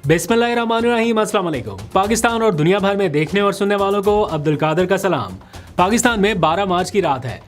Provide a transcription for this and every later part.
बिस्मिल्लाहिर्रहमानिर्रहीम, अस्सलाम वालेकुम। पाकिस्तान और दुनिया भर में देखने और सुनने वालों को अब्दुल कादिर का सलाम। पाकिस्तान में 12 मार्च की रात है।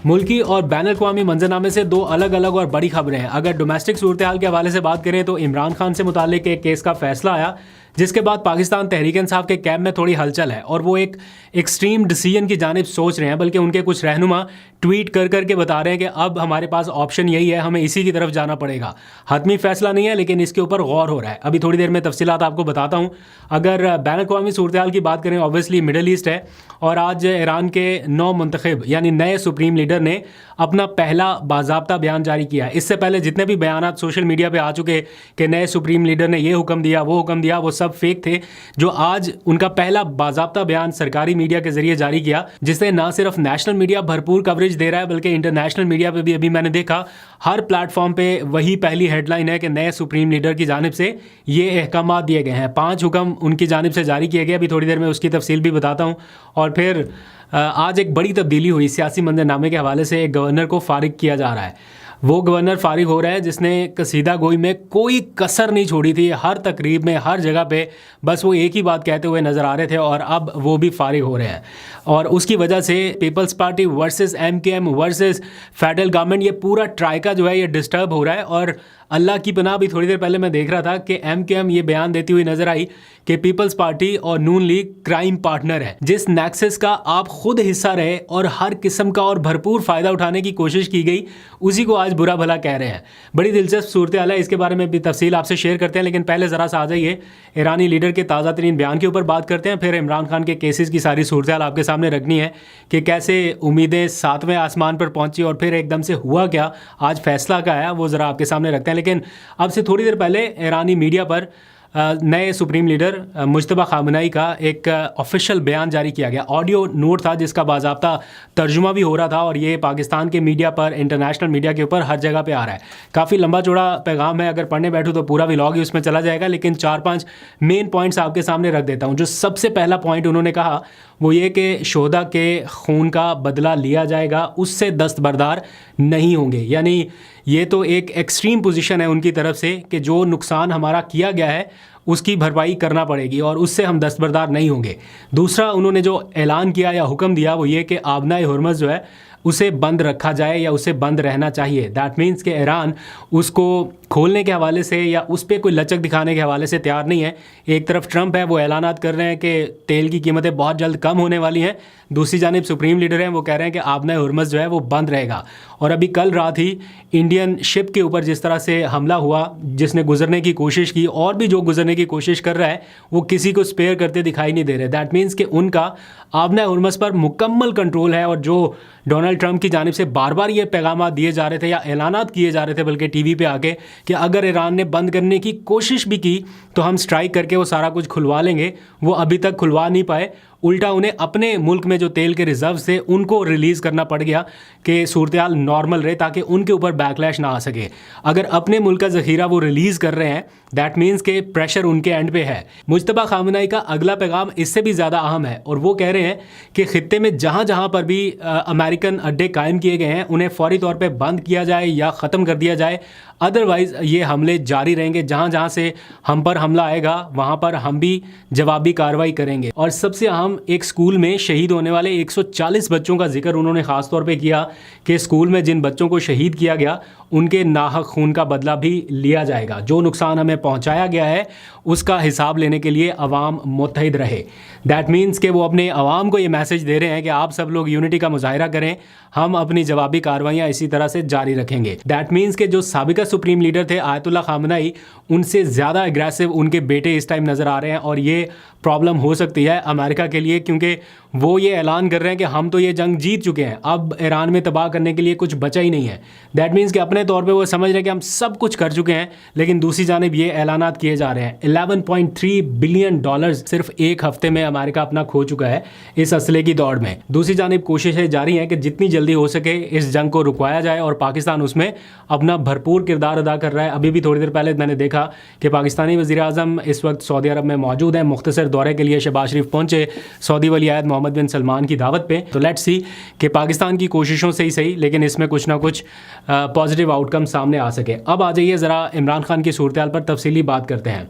मुल्की और बैन अल-अक़वामी मंजरनामे से दो अलग अलग और बड़ी खबरें हैं। अगर डोमेस्टिक सूरत हाल के हवाले से बात करें तो इमरान खान से मुतालिक एक केस का फैसला आया, जिसके बाद पाकिस्तान तहरीक इंसाफ के कैंप में थोड़ी हलचल है और वो एक एक्सट्रीम डिसीजन की जानिब सोच रहे हैं। बल्कि उनके कुछ रहनुमा ट्वीट कर करके बता रहे हैं कि अब हमारे पास ऑप्शन यही है, हमें इसी की तरफ जाना पड़ेगा। हतमी फैसला नहीं है, लेकिन इसके ऊपर गौर हो रहा है। अभी थोड़ी देर में तफसीलात आपको बताता हूँ। अगर बैन अल-अक़वामी सूरत हाल की बात करें, ऑब्वियसली मिडल ईस्ट है और आज ईरान के नौ मुंतखब यानी नए सुप्रीम लीडर ने अपना पहला बाज़ाब्ता बयान जारी किया। इससे पहले जितने भी बयान सोशल मीडिया पे आ चुके कि नए सुप्रीम लीडर ने ये हुक्म दिया, वो हुक्म दिया, वो सब फेक थे। जो आज उनका पहला बाज़ाब्ता बयान सरकारी मीडिया के जरिए जारी किया, जिससे ना सिर्फ नेशनल मीडिया भरपूर कवरेज दे रहा है, बल्कि इंटरनेशनल मीडिया पे भी अभी मैंने देखा हर प्लेटफॉर्म पे वही पहली हेडलाइन है कि नए सुप्रीम लीडर की जानिब से ये अहकाम दिए गए हैं। 5 हुक्म उनकी जानिब से जारी किए गए। अभी थोड़ी देर में उसकी तफसील भी बताता हूँ। और फिर आज एक बड़ी तब्दीली हुई सियासी मंजरनामे के हवाले से। एक गवर्नर को फारिग किया जा रहा है। वो गवर्नर फारिग हो रहा है जिसने कसीदा गोई में कोई कसर नहीं छोड़ी थी। हर तकरीब में, हर जगह पे बस वो एक ही बात कहते हुए नज़र आ रहे थे और अब वो भी फारिग हो रहे हैं। और उसकी वजह से people's party versus MKM versus federal government, ये पूरा ट्राइका जो है ये डिस्टर्ब हो रहा है। और अल्लाह की पनाह, भी थोड़ी देर पहले मैं देख रहा था कि MKM ये बयान देती हुई नजर आई कि पीपल्स पार्टी और नून लीग क्राइम पार्टनर है। जिस नेक्सस का आप खुद हिस्सा रहे और हर किस्म का और भरपूर फ़ायदा उठाने की कोशिश की गई, उसी को आज बुरा भला कह रहे हैं। बड़ी दिलचस्प सूरत हाल है, इसके बारे में भी तफसील आपसे शेयर करते हैं। लेकिन पहले ज़रा सा आ जाइए ईरानी लीडर के ताज़ा तरीन बयान के ऊपर बात करते हैं। फिर इमरान खान के केसेस की सारी सूरत हाल आपके सामने रखनी है कि कैसे उम्मीदें 7वें आसमान पर पहुंची और फिर एकदम से हुआ क्या, आज फैसला क्या आया, वो ज़रा आपके सामने रखते हैं। लेकिन अब से थोड़ी देर पहले ईरानी मीडिया पर नए सुप्रीम लीडर मुज्तबा खामनेई का एक ऑफिशियल बयान जारी किया गया। ऑडियो नोट था जिसका बाज़ाब्ता तर्जुमा भी हो रहा था और ये पाकिस्तान के मीडिया पर, इंटरनेशनल मीडिया के ऊपर हर जगह पे आ रहा है। काफ़ी लंबा चौड़ा पैगाम है, अगर पढ़ने बैठूँ तो पूरा व्लॉग ही उसमें चला जाएगा। लेकिन 4-5 मेन पॉइंट्स आपके सामने रख देता हूँ। जो सबसे पहला पॉइंट उन्होंने कहा वो ये कि शोहदा के खून का बदला लिया जाएगा, उससे दस्तबरदार नहीं होंगे। यानी ये तो एक एक्सट्रीम पोजीशन है उनकी तरफ से कि जो नुकसान हमारा किया गया है उसकी भरपाई करना पड़ेगी और उससे हम दस्तबरदार नहीं होंगे। दूसरा उन्होंने जो ऐलान किया या हुक्म दिया वो ये कि आबनाए हुर्मुज़ जो है उसे बंद रखा जाए या उसे बंद रहना चाहिए। दैट मीन्स कि ईरान उसको खोलने के हवाले से या उस पर कोई लचक दिखाने के हवाले से तैयार नहीं है। एक तरफ ट्रंप है, वो ऐलानात कर रहे हैं कि तेल की कीमतें बहुत जल्द कम होने वाली हैं। दूसरी जानिब सुप्रीम लीडर हैं, वो कह रहे हैं कि आबनाए हुर्मुज़ जो है वो बंद रहेगा। और अभी कल रात ही इंडियन शिप के ऊपर जिस तरह से हमला हुआ, जिसने गुजरने की कोशिश की और भी जो गुजरने की कोशिश कर रहा है, वो किसी को स्पेयर करते दिखाई नहीं दे रहे। दैट मीन्स कि उनका आबनाए हुर्मुज़ पर मुकम्मल कंट्रोल है। और जो डोनाल्ड ट्रंप की जानिब से बार बार ये पैगाम दिए जा रहे थे या ऐलानात किए जा रहे थे बल्कि टीवी पे आके कि अगर ईरान ने बंद करने की कोशिश भी की तो हम स्ट्राइक करके वो सारा कुछ खुलवा लेंगे, वो अभी तक खुलवा नहीं पाए। उल्टा उन्हें अपने मुल्क में जो तेल के रिजर्व थे उनको रिलीज़ करना पड़ गया कि सूरत हाल नॉर्मल रहे ताकि उनके ऊपर बैकलैश ना आ सके। अगर अपने मुल्क का ज़ख़ीरा वो रिलीज़ कर रहे हैं, दैट मीन्स के प्रेशर उनके एंड पे है। मुज्तबा खामनेई का अगला पैगाम इससे भी ज़्यादा अहम है और वो कह रहे हैं कि ख़ित्ते में जहाँ जहाँ पर भी अमेरिकन अड्डे कायम किए गए हैं उन्हें फ़ौरी तौर पर बंद किया जाए या ख़त्म कर दिया जाए। अदरवाइज़ ये हमले जारी रहेंगे। जहाँ जहाँ से हम पर हमला आएगा वहाँ पर हम भी जवाबी कार्रवाई करेंगे। और सबसे अहम, एक स्कूल में शहीद होने वाले 140 बच्चों का जिक्र उन्होंने ख़ास तौर पे किया कि स्कूल में जिन बच्चों को शहीद किया गया उनके नाहक खून का बदला भी लिया जाएगा। जो नुकसान हमें पहुंचाया गया है उसका हिसाब लेने के लिए अवाम मुत्तहिद रहे। दैट मीन्स कि वो अपने अवाम को ये मैसेज दे रहे हैं कि आप सब लोग यूनिटी का मुजाहिरा करें, हम अपनी जवाबी कार्रवाइयाँ इसी तरह से जारी रखेंगे। दैट मीन्स कि जो साबिका सुप्रीम लीडर थे आयतुल्ला खामनेई, उनसे ज़्यादा एग्रेसिव उनके बेटे इस टाइम नज़र आ रहे हैं। और ये प्रॉब्लम हो सकती है अमेरिका के लिए, क्योंकि वो ये ऐलान कर रहे हैं कि हम तो ये जंग जीत चुके हैं, अब ईरान में तबाह करने के लिए कुछ बचा ही नहीं है। दैट मीन्स कि अपने तौर पे वो समझ रहे हैं कि हम सब कुछ कर चुके हैं। लेकिन दूसरी जानिब ये ऐलानात किए जा रहे हैं। 11.3 बिलियन डॉलर्स सिर्फ एक हफ्ते में अमेरिका अपना खो चुका है इस असले की दौड़ में। दूसरी जानिब कोशिशें जारी हैं कि जितनी जल्दी हो सके इस जंग को रुकवाया जाए और पाकिस्तान उसमें अपना भरपूर किरदार अदा कर रहा है। अभी भी थोड़ी देर पहले मैंने देखा कि पाकिस्तानी वज़ीर-ए-आज़म इस वक्त सऊदी अरब में मौजूद हैं। मुख्तसर दौरे के लिए शहबाज शरीफ पहुंचे सऊदी वली अहद मोहम्मद बिन सलमान की दावत पे। तो लेट्स सी कि पाकिस्तान की कोशिशों से ही सही, लेकिन इसमें कुछ ना कुछ पॉजिटिव आउटकम सामने आ सके। अब आ जाइए ज़रा इमरान खान की सूरत पर तफसीली बात करते हैं।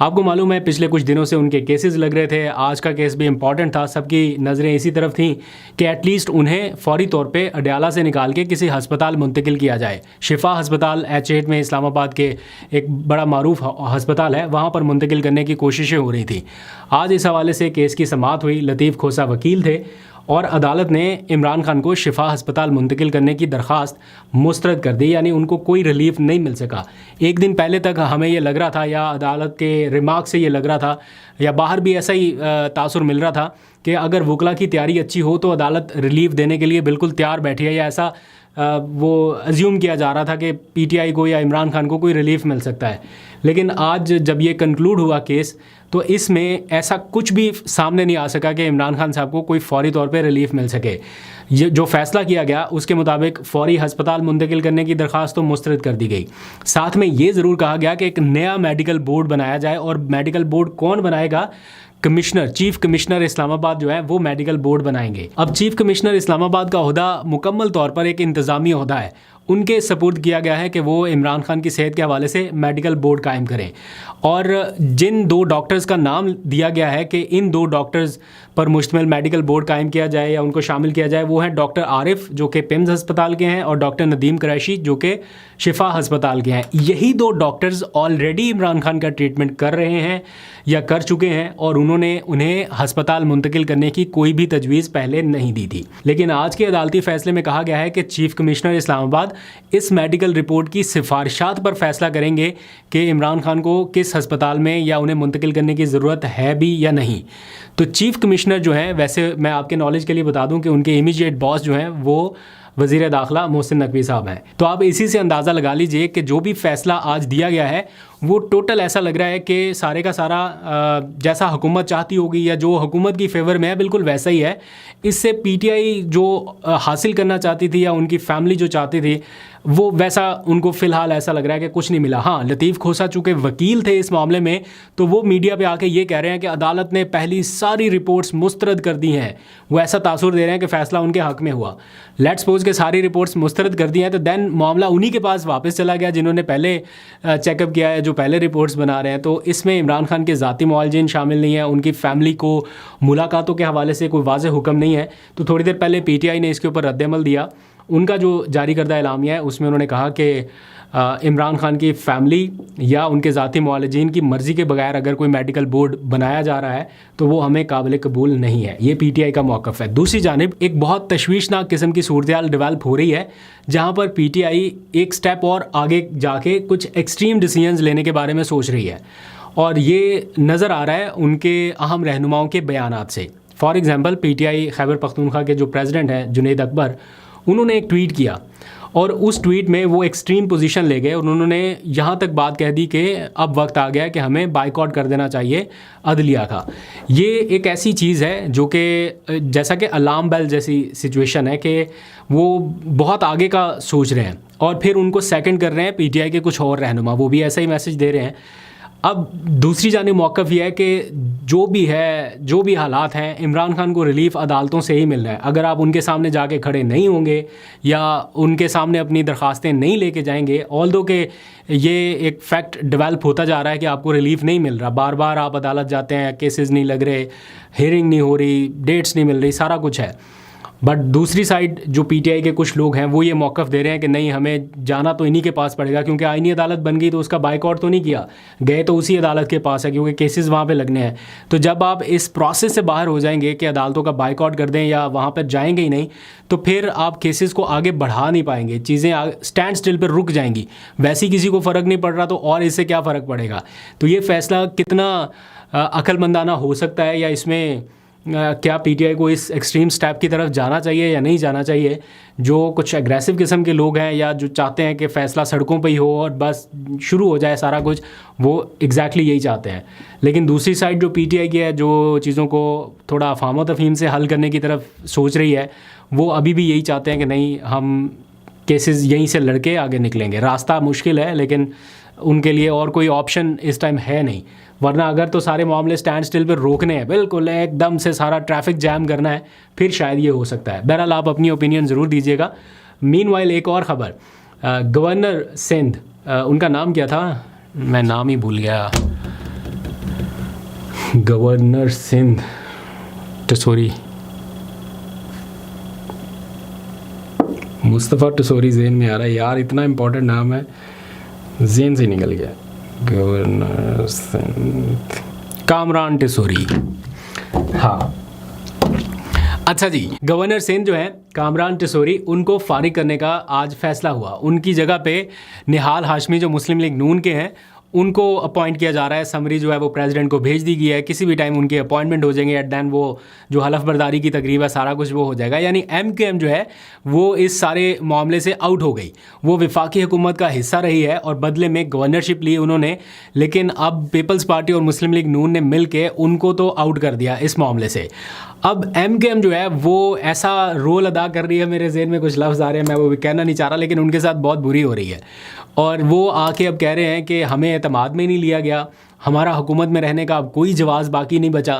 आपको मालूम है पिछले कुछ दिनों से उनके केसेस लग रहे थे, आज का केस भी इंपॉर्टेंट था, सबकी नज़रें इसी तरफ थीं कि एटलीस्ट उन्हें फौरी तौर पे अडयाला से निकाल के किसी हस्पताल मुंतकिल किया जाए। शिफा हस्पताल H8 में इस्लामाबाद के एक बड़ा मारूफ हस्पताल है, वहाँ पर मुंतकिल करने की कोशिशें हो रही थी। आज इस हवाले से केस की समाअत हुई। लतीफ़ खोसा वकील थे और अदालत ने इमरान खान को शिफा हस्पताल मुंतकिल करने की दरख्वास्त मुस्तरद कर दी, यानी उनको कोई रिलीफ नहीं मिल सका। एक दिन पहले तक हमें ये लग रहा था, या अदालत के रिमार्क से ये लग रहा था, या बाहर भी ऐसा ही तासुर मिल रहा था कि अगर वकला की तैयारी अच्छी हो तो अदालत रिलीफ देने के लिए बिल्कुल तैयार बैठी है, या ऐसा वो अज्यूम किया जा रहा था कि PTI को या इमरान खान को कोई रिलीफ मिल सकता है। लेकिन आज जब ये कंक्लूड हुआ केस, तो इसमें ऐसा कुछ भी सामने नहीं आ सका कि इमरान खान साहब को कोई फौरी तौर पे रिलीफ मिल सके। ये जो फैसला किया गया उसके मुताबिक फ़ौरी हस्पताल मुंतकिल करने की दरख्वास्त तो मुस्तरद कर दी गई। साथ में ये ज़रूर कहा गया कि एक नया मेडिकल बोर्ड बनाया जाए, और मेडिकल बोर्ड कौन बनाएगा? कमिश्नर, चीफ कमिश्नर इस्लामाबाद जो है वो मेडिकल बोर्ड बनाएंगे। अब चीफ कमिश्नर इस्लामाबाद का ओहदा मुकम्मल तौर पर एक इंतज़ामी ओहदा है, उनके सपुर्द किया गया है कि वो इमरान खान की सेहत के हवाले से मेडिकल बोर्ड कायम करें। और जिन 2 डॉक्टर्स का नाम दिया गया है कि इन 2 डॉक्टर्स पर मुश्तमिल मेडिकल बोर्ड कायम किया जाए या उनको शामिल किया जाए, वो हैं डॉक्टर आरिफ जो कि पिम्स हस्पताल के हैं, और डॉक्टर नदीम कुरैशी जो कि शिफा हस्पताल के हैं। यही 2 डॉक्टर्स ऑलरेडी इमरान खान का ट्रीटमेंट कर रहे हैं या कर चुके हैं, और उन्होंने उन्हें हस्पताल मुंतकिल करने की कोई भी तजवीज़ पहले नहीं दी थी। लेकिन आज के अदालती फैसले में कहा गया है कि चीफ कमिश्नर इस्लामाबाद इस मेडिकल रिपोर्ट की सिफारिशात पर फैसला करेंगे कि इमरान खान को किस हस्पताल में या उन्हें मुंतकिल करने की ज़रूरत है भी या नहीं। तो चीफ कमिश्नर जो हैं, वैसे मैं आपके नॉलेज के लिए बता दूं कि उनके इमीडिएट बॉस जो हैं वो वज़ीर दाखिला मोहसिन नकवी साहब हैं। तो आप इसी से अंदाज़ा लगा लीजिए कि जो भी फ़ैसला आज दिया गया है वो टोटल ऐसा लग रहा है कि सारे का सारा जैसा हुकूमत चाहती होगी या जो हुकूमत की फेवर में है बिल्कुल वैसा ही है। इससे PTI जो हासिल करना चाहती थी या उनकी फैमिली जो चाहती थी वो वैसा उनको फ़िलहाल ऐसा लग रहा है कि कुछ नहीं मिला। हाँ, लतीफ़ खोसा चूँकि वकील थे इस मामले में, तो वो मीडिया पे आके ये कह रहे हैं कि अदालत ने पहली सारी रिपोर्ट्स मुस्तरद कर दी हैं। वो ऐसा तासुर दे रहे हैं कि फ़ैसला उनके हक़ में हुआ। लेट्स सपोज़ कि सारी रिपोर्ट्स मुस्तरद कर दी हैं, तो दैन मामला उन्हीं के पास वापस चला गया जिन्होंने पहले चेकअप किया है, जो पहले रिपोर्ट्स बना रहे हैं। तो इसमें इमरान खान के ज़ाती मुआलजिन शामिल नहीं है, उनकी फ़ैमिली को मुलाकातों के हवाले से कोई वाज़ेह हुक्म नहीं है। तो थोड़ी देर पहले PTI ने इसके ऊपर रद्द-ए-अमल दिया। उनका जो जारी करदा एलामिया है उसमें उन्होंने कहा कि इमरान खान की फ़ैमिली या उनके ज़ाती मुआलजीन की मर्ज़ी के बगैर अगर कोई मेडिकल बोर्ड बनाया जा रहा है तो वो हमें काबिल कबूल नहीं है। ये PTI का मौक़िफ़ है। दूसरी जानिब एक बहुत तशवीशनाक किस्म की सूरत-ए-हाल डेवलप हो रही है, जहाँ पर PTI एक स्टेप और आगे जाके कुछ एक्सट्रीम डिसीजंस लेने के बारे में सोच रही है, और ये नज़र आ रहा है उनके अहम रहनुमाओं के बयानात से। For example PTI Khyber Pakhtunkhwa के जो प्रेसिडेंट हैं जुनैद अकबर, उन्होंने एक ट्वीट किया और उस ट्वीट में वो एक्सट्रीम पोजीशन ले गए और उन्होंने यहाँ तक बात कह दी कि अब वक्त आ गया कि हमें बाइकआउट कर देना चाहिए अदलिया का। ये एक ऐसी चीज़ है जो कि जैसा कि अलार्म बेल जैसी सिचुएशन है कि वो बहुत आगे का सोच रहे हैं और फिर उनको सेकंड कर रहे हैं PTI के कुछ और रहनुमा, वो भी ऐसा ही मैसेज दे रहे हैं। अब दूसरी जानिब मौक़िफ़ ये है कि जो भी हालात हैं, इमरान खान को रिलीफ़ अदालतों से ही मिल रहा है। अगर आप उनके सामने जाके खड़े नहीं होंगे या उनके सामने अपनी दरख्वास्तें नहीं लेके जाएंगे, ऑल्दो कि ये एक फ़ैक्ट डेवलप होता जा रहा है कि आपको रिलीफ़ नहीं मिल रहा, बार बार आप अदालत जाते हैं, केसेस नहीं लग रहे, हियरिंग नहीं हो रही, डेट्स नहीं मिल रही, सारा कुछ है। बट दूसरी साइड जो PTI के कुछ लोग हैं वो ये मौक़िफ़ दे रहे हैं कि नहीं, हमें जाना तो इन्हीं के पास पड़ेगा, क्योंकि आईनी अदालत बन गई तो उसका बाइकआउट तो नहीं किया, गए तो उसी अदालत के पास है क्योंकि केसेस वहाँ पे लगने हैं। तो जब आप इस प्रोसेस से बाहर हो जाएंगे कि अदालतों का बाइकआउट कर दें या वहाँ पर जाएंगे ही नहीं, तो फिर आप केसेस को आगे बढ़ा नहीं पाएंगे, चीज़ें स्टैंड स्टिल पर रुक जाएंगी। वैसे ही किसी को फ़र्क नहीं पड़ रहा तो और इससे क्या फ़र्क पड़ेगा। तो ये फ़ैसला कितना अक्लमंदाना हो सकता है, या इसमें क्या PTI को इस एक्सट्रीम स्टेप की तरफ जाना चाहिए या नहीं जाना चाहिए। जो कुछ एग्रेसिव किस्म के लोग हैं या जो चाहते हैं कि फ़ैसला सड़कों पे ही हो और बस शुरू हो जाए सारा कुछ, वो एग्जैक्टली यही चाहते हैं। लेकिन दूसरी साइड जो PTI की है, जो चीज़ों को थोड़ा अफ़ाम तफ़हीम से हल करने की तरफ सोच रही है, वो अभी भी यही चाहते हैं कि नहीं, हम केसेस यहीं से लड़के आगे निकलेंगे। रास्ता मुश्किल है लेकिन उनके लिए और कोई ऑप्शन इस टाइम है नहीं, वरना अगर तो सारे मामले स्टैंड स्टिल पर रोकने हैं, बिल्कुल एकदम से सारा ट्रैफिक जैम करना है, फिर शायद ये हो सकता है। बहरहाल आप अपनी ओपिनियन ज़रूर दीजिएगा। मीनवाइल एक और ख़बर, गवर्नर सिंध, उनका नाम क्या था, मैं नाम ही भूल गया। गवर्नर सिंध टसोरी, मुस्तफ़ा टसोरी ज़हन में आ रहा है यार, इतना इम्पोर्टेंट नाम है, ज़हन से निकल गया। गवर्नर सिंध कामरान टसोरी, हाँ अच्छा जी। गवर्नर सिंध जो है कामरान टसोरी, उनको फारिग करने का आज फैसला हुआ। उनकी जगह पे निहाल हाशमी जो मुस्लिम लीग नून के हैं उनको अपॉइंट किया जा रहा है। समरी जो है वो प्रेसिडेंट को भेज दी गई है, किसी भी टाइम उनके अपॉइंटमेंट हो जाएंगे। एट दैन वो जो हलफ बर्दारी की तकरीब है सारा कुछ वो हो जाएगा। यानी MKM जो है वो इस सारे मामले से आउट हो गई। वो वफाकी हुकूमत का हिस्सा रही है और बदले में गवर्नरशिप ली उन्होंने, लेकिन अब पीपल्स पार्टी और मुस्लिम लीग नून ने मिल के उनको तो आउट कर दिया इस मामले से। अब MKM जो है वो ऐसा रोल अदा कर रही है, मेरे ज़हन में कुछ लफ्ज़ आ रहे हैं, मैं वो भी कहना नहीं चाह रहा, लेकिन उनके साथ बहुत बुरी हो रही है। और वो आके अब कह रहे हैं कि हमें एतमाद में नहीं लिया गया, हमारा हुकूमत में रहने का अब कोई जवाज़ बाकी नहीं बचा।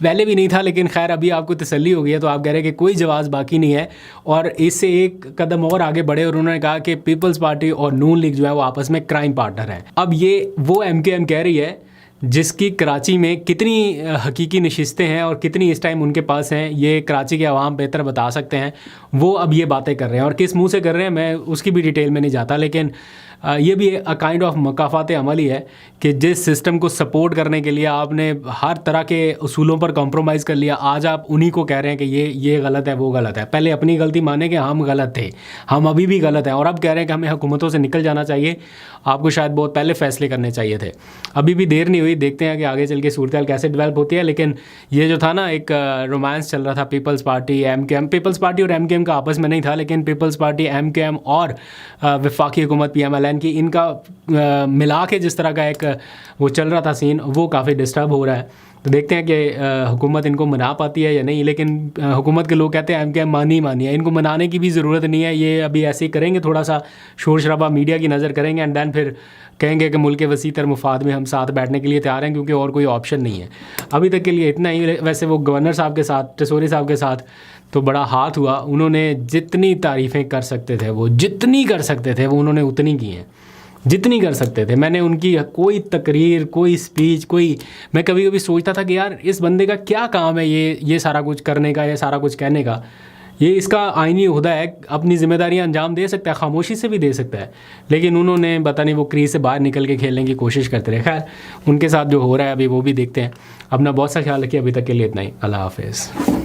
पहले भी नहीं था, लेकिन खैर अभी आपको तसल्ली हो गई है तो आप कह रहे हैं कि कोई जवाज़ बाकी नहीं है। और इससे एक कदम और आगे बढ़े और उन्होंने कहा कि पीपल्स पार्टी और नून लीग जो है वो आपस में क्राइम पार्टनर हैं। अब ये वो MKM कह रही है जिसकी कराची में कितनी हकीकी नशिस्तें हैं और कितनी इस टाइम उनके पास हैं, ये कराची के अवाम बेहतर बता सकते हैं। वो अब ये बातें कर रहे हैं और किस मुंह से कर रहे हैं मैं उसकी भी डिटेल में नहीं जाता, लेकिन ये भी अ काइंड ऑफ मकाफात अमल ही है कि जिस सिस्टम को सपोर्ट करने के लिए आपने हर तरह के उसूलों पर कॉम्प्रोमाइज़ कर लिया, आज आप उन्हीं को कह रहे हैं कि ये गलत है, वो गलत है। पहले अपनी गलती माने कि हम गलत थे, हम अभी भी गलत हैं, और अब कह रहे हैं कि हमें हुकूमतों से निकल जाना चाहिए, आपको शायद बहुत पहले फैसले करने चाहिए थे। अभी भी देर नहीं हुई, देखते हैं कि आगे चल के सूरत कैसे डेवलप होती है। लेकिन ये जो था ना, एक रोमांस चल रहा था people's party MKM, people's party और MKM का आपस में नहीं था, लेकिन पीपल्स पार्टी MKM और वफाकी हुकूमत PMLN की, इनका मिला के जिस तरह का एक वो चल रहा था सीन, वो काफ़ी डिस्टर्ब हो रहा है। तो देखते हैं कि हुकूमत इनको मना पाती है या नहीं। लेकिन हुकूमत के लोग कहते हैं MKM मानी है, इनको मनाने की भी ज़रूरत नहीं है, ये अभी ऐसे ही करेंगे, थोड़ा सा शोर शराबा मीडिया की नज़र करेंगे एंड दैन फिर कहेंगे कि मुल्क के वसी तर मुफाद में हम साथ बैठने के लिए तैयार हैं, क्योंकि और कोई ऑप्शन नहीं है। अभी तक के लिए इतना ही। वैसे वो गवर्नर साहब के साथ, टसोरी साहब के साथ तो बड़ा हाथ हुआ, उन्होंने जितनी तारीफ़ें कर सकते थे वो जितनी कर सकते थे वो उन्होंने उतनी की हैं जितनी कर सकते थे। मैंने उनकी कोई तकरीर, कोई स्पीच, मैं कभी कभी सोचता था कि यार इस बंदे का क्या काम है ये सारा कुछ करने का, ये सारा कुछ कहने का। ये इसका आईनी ओहदा है, अपनी जिम्मेदारियां अंजाम दे सकता है, खामोशी से भी दे सकता है, लेकिन उन्होंने पता नहीं वो क्रीज से बाहर निकल के खेलने की कोशिश करते रहे। खैर उनके साथ जो हो रहा है अभी वो भी देखते हैं। अपना बहुत सा ख्याल रखिए। अभी तक के लिए इतना ही। अल्लाह हाफ़िज़।